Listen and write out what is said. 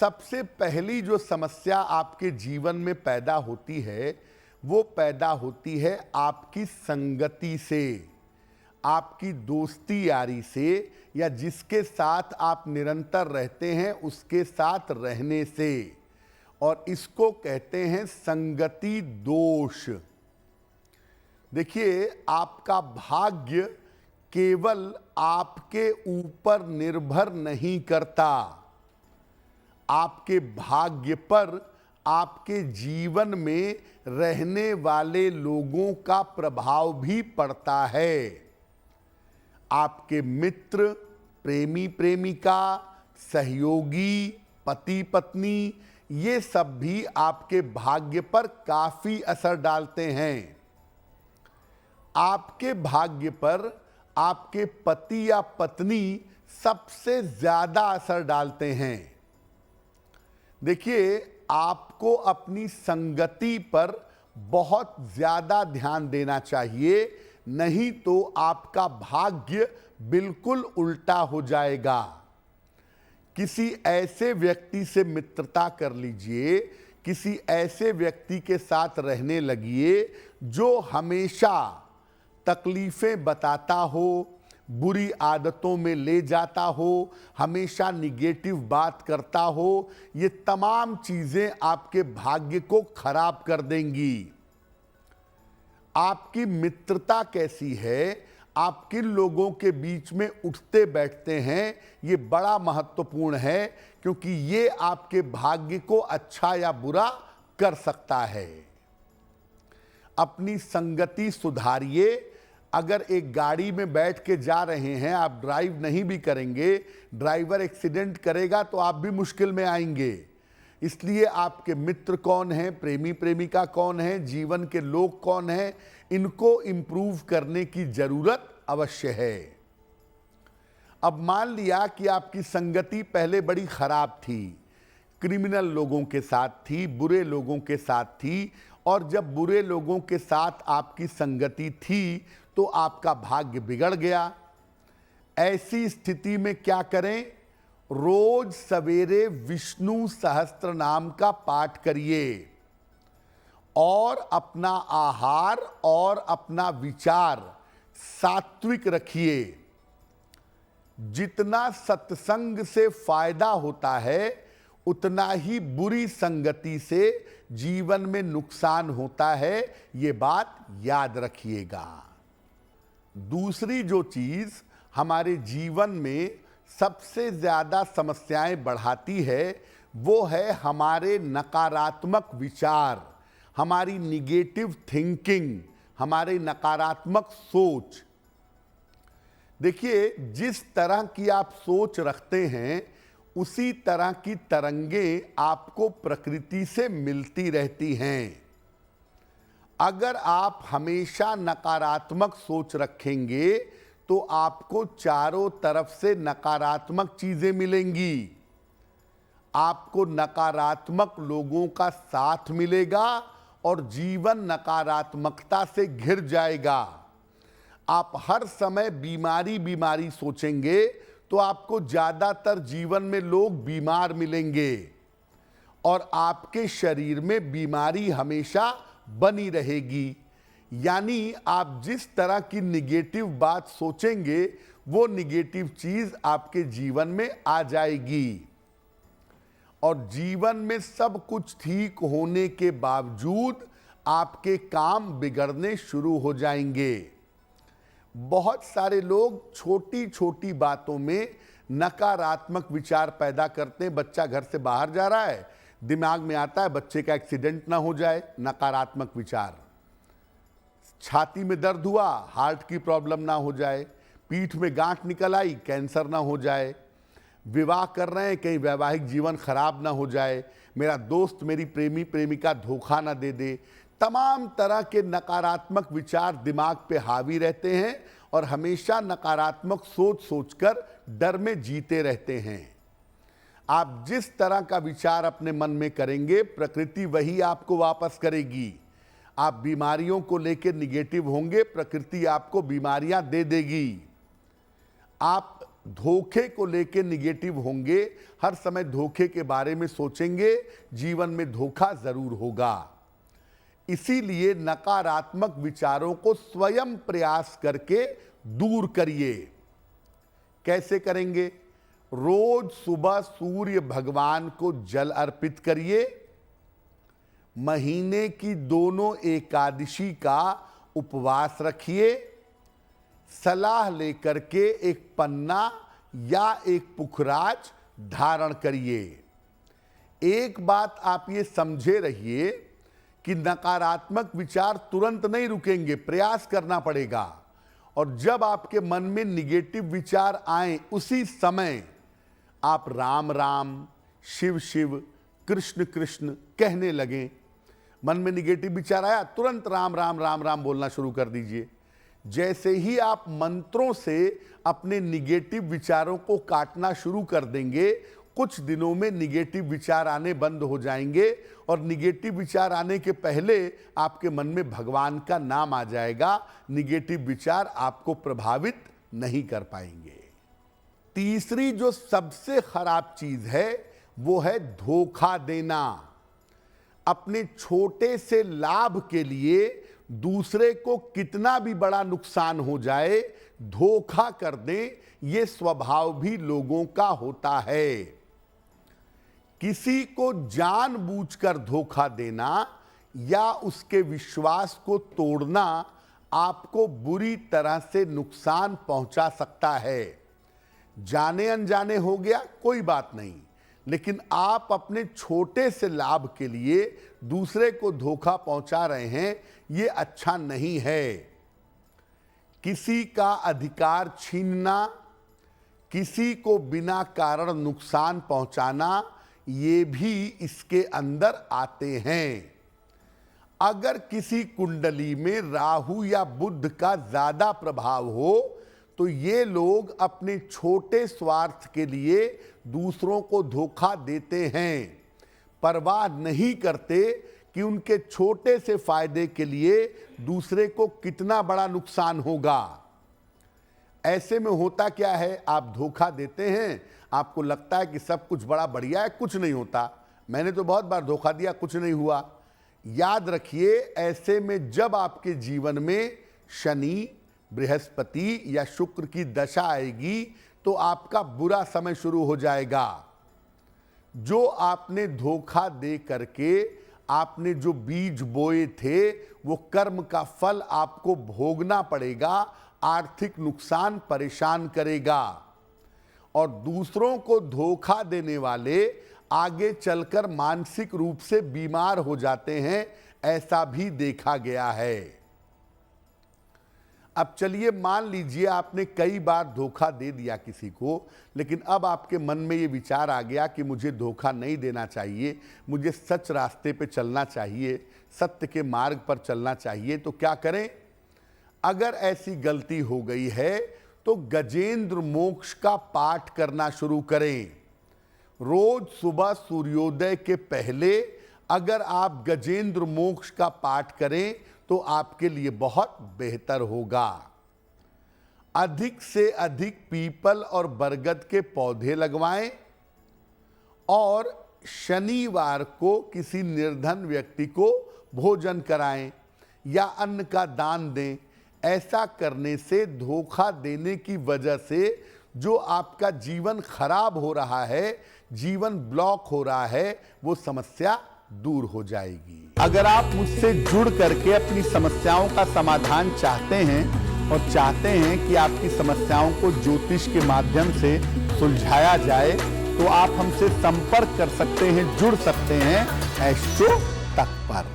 सबसे पहली जो समस्या आपके जीवन में पैदा होती है वो पैदा होती है आपकी संगति से, आपकी दोस्ती यारी से, या जिसके साथ आप निरंतर रहते हैं उसके साथ रहने से। और इसको कहते हैं संगति दोष। देखिए, आपका भाग्य केवल आपके ऊपर निर्भर नहीं करता, आपके भाग्य पर आपके जीवन में रहने वाले लोगों का प्रभाव भी पड़ता है। आपके मित्र, प्रेमी प्रेमिका, सहयोगी, पति पत्नी, ये सब भी आपके भाग्य पर काफी असर डालते हैं। आपके भाग्य पर आपके पति या पत्नी सबसे ज्यादा असर डालते हैं। देखिए, आपको अपनी संगति पर बहुत ज्यादा ध्यान देना चाहिए, नहीं तो आपका भाग्य बिल्कुल उल्टा हो जाएगा। किसी ऐसे व्यक्ति से मित्रता कर लीजिए, किसी ऐसे व्यक्ति के साथ रहने लगिए जो हमेशा तकलीफें बताता हो, बुरी आदतों में ले जाता हो, हमेशा निगेटिव बात करता हो। ये तमाम चीजें आपके भाग्य को खराब कर देंगी। आपकी मित्रता कैसी है, आप किन लोगों के बीच में उठते बैठते हैं, ये बड़ा महत्वपूर्ण है, क्योंकि ये आपके भाग्य को अच्छा या बुरा कर सकता है। अपनी संगति सुधारिए। अगर एक गाड़ी में बैठ के जा रहे हैं, आप ड्राइव नहीं भी करेंगे, ड्राइवर एक्सीडेंट करेगा तो आप भी मुश्किल में आएंगे। इसलिए आपके मित्र कौन हैं, प्रेमी प्रेमिका कौन है, जीवन के लोग कौन हैं, इनको इम्प्रूव करने की जरूरत अवश्य है। अब मान लिया कि आपकी संगति पहले बड़ी खराब थी, क्रिमिनल लोगों के साथ थी, बुरे लोगों के साथ थी, और जब बुरे लोगों के साथ आपकी संगति थी तो आपका भाग्य बिगड़ गया। ऐसी स्थिति में क्या करें? रोज सवेरे विष्णु सहस्त्र नाम का पाठ करिए और अपना आहार और अपना विचार सात्विक रखिए। जितना सत्संग से फायदा होता है उतना ही बुरी संगति से जीवन में नुकसान होता है, ये बात याद रखिएगा। दूसरी जो चीज हमारे जीवन में सबसे ज्यादा समस्याएं बढ़ाती है वो है हमारे नकारात्मक विचार, हमारी निगेटिव थिंकिंग, हमारी नकारात्मक सोच। देखिए, जिस तरह की आप सोच रखते हैं उसी तरह की तरंगें आपको प्रकृति से मिलती रहती हैं। अगर आप हमेशा नकारात्मक सोच रखेंगे तो आपको चारों तरफ से नकारात्मक चीजें मिलेंगी। आपको नकारात्मक लोगों का साथ मिलेगा और जीवन नकारात्मकता से घिर जाएगा। आप हर समय बीमारी बीमारी सोचेंगे तो आपको ज्यादातर जीवन में लोग बीमार मिलेंगे और आपके शरीर में बीमारी हमेशा बनी रहेगी। यानी आप जिस तरह की निगेटिव बात सोचेंगे वो निगेटिव चीज आपके जीवन में आ जाएगी और जीवन में सब कुछ ठीक होने के बावजूद आपके काम बिगड़ने शुरू हो जाएंगे। बहुत सारे लोग छोटी छोटी बातों में नकारात्मक विचार पैदा करते हैं। बच्चा घर से बाहर जा रहा है, दिमाग में आता है बच्चे का एक्सीडेंट ना हो जाए, नकारात्मक विचार। छाती में दर्द हुआ, हार्ट की प्रॉब्लम ना हो जाए। पीठ में गांठ निकल आई, कैंसर ना हो जाए। विवाह कर रहे हैं, कहीं वैवाहिक जीवन खराब ना हो जाए। मेरा दोस्त, मेरी प्रेमी प्रेमिका धोखा ना दे दे। तमाम तरह के नकारात्मक विचार दिमाग पे हावी रहते हैं और हमेशा नकारात्मक सोच सोचकर डर में जीते रहते हैं। आप जिस तरह का विचार अपने मन में करेंगे, प्रकृति वही आपको वापस करेगी। आप बीमारियों को लेकर निगेटिव होंगे, प्रकृति आपको बीमारियां दे देगी। आप धोखे को लेके निगेटिव होंगे, हर समय धोखे के बारे में सोचेंगे, जीवन में धोखा जरूर होगा। इसीलिए नकारात्मक विचारों को स्वयं प्रयास करके दूर करिए। कैसे करेंगे? रोज सुबह सूर्य भगवान को जल अर्पित करिए। महीने की दोनों एकादशी का उपवास रखिए। सलाह लेकर के एक पन्ना या एक पुखराज धारण करिए। एक बात आप ये समझे रहिए कि नकारात्मक विचार तुरंत नहीं रुकेंगे, प्रयास करना पड़ेगा। और जब आपके मन में निगेटिव विचार आए, उसी समय आप राम राम, शिव शिव, कृष्ण कृष्ण कहने लगें। मन में निगेटिव विचार आया, तुरंत राम राम राम राम बोलना शुरू कर दीजिए। जैसे ही आप मंत्रों से अपने निगेटिव विचारों को काटना शुरू कर देंगे, कुछ दिनों में निगेटिव विचार आने बंद हो जाएंगे और निगेटिव विचार आने के पहले आपके मन में भगवान का नाम आ जाएगा। निगेटिव विचार आपको प्रभावित नहीं कर पाएंगे। तीसरी जो सबसे खराब चीज है वो है धोखा देना। अपने छोटे से लाभ के लिए दूसरे को कितना भी बड़ा नुकसान हो जाए, धोखा कर दें, ये स्वभाव भी लोगों का होता है। किसी को जानबूझकर धोखा देना या उसके विश्वास को तोड़ना आपको बुरी तरह से नुकसान पहुंचा सकता है। जाने अनजाने हो गया कोई बात नहीं, लेकिन आप अपने छोटे से लाभ के लिए दूसरे को धोखा पहुंचा रहे हैं, ये अच्छा नहीं है। किसी का अधिकार छीनना, किसी को बिना कारण नुकसान पहुंचाना, ये भी इसके अंदर आते हैं। अगर किसी कुंडली में राहु या बुध का ज्यादा प्रभाव हो तो ये लोग अपने छोटे स्वार्थ के लिए दूसरों को धोखा देते हैं, परवाह नहीं करते कि उनके छोटे से फायदे के लिए दूसरे को कितना बड़ा नुकसान होगा। ऐसे में होता क्या है, आप धोखा देते हैं, आपको लगता है कि सब कुछ बड़ा बढ़िया है, कुछ नहीं होता। मैंने तो बहुत बार धोखा दिया, कुछ नहीं हुआ। याद रखिए, ऐसे में जब आपके जीवन में शनि, बृहस्पति या शुक्र की दशा आएगी तो आपका बुरा समय शुरू हो जाएगा। जो आपने धोखा दे करके आपने जो बीज बोए थे, वो कर्म का फल आपको भोगना पड़ेगा। आर्थिक नुकसान परेशान करेगा और दूसरों को धोखा देने वाले आगे चलकर मानसिक रूप से बीमार हो जाते हैं, ऐसा भी देखा गया है। अब चलिए, मान लीजिए आपने कई बार धोखा दे दिया किसी को, लेकिन अब आपके मन में ये विचार आ गया कि मुझे धोखा नहीं देना चाहिए, मुझे सच रास्ते पे चलना चाहिए, सत्य के मार्ग पर चलना चाहिए। तो क्या करें? अगर ऐसी गलती हो गई है तो गजेंद्र मोक्ष का पाठ करना शुरू करें। रोज सुबह सूर्योदय के पहले अगर आप गजेंद्र मोक्ष का पाठ करें तो आपके लिए बहुत बेहतर होगा। अधिक से अधिक पीपल और बरगद के पौधे लगवाएं और शनिवार को किसी निर्धन व्यक्ति को भोजन कराएं या अन्न का दान दें। ऐसा करने से धोखा देने की वजह से जो आपका जीवन खराब हो रहा है, जीवन ब्लॉक हो रहा है, वो समस्या दूर हो जाएगी। अगर आप मुझसे जुड़ करके अपनी समस्याओं का समाधान चाहते हैं और चाहते हैं कि आपकी समस्याओं को ज्योतिष के माध्यम से सुलझाया जाए, तो आप हमसे संपर्क कर सकते हैं, जुड़ सकते हैं एस्ट्रो तक पर।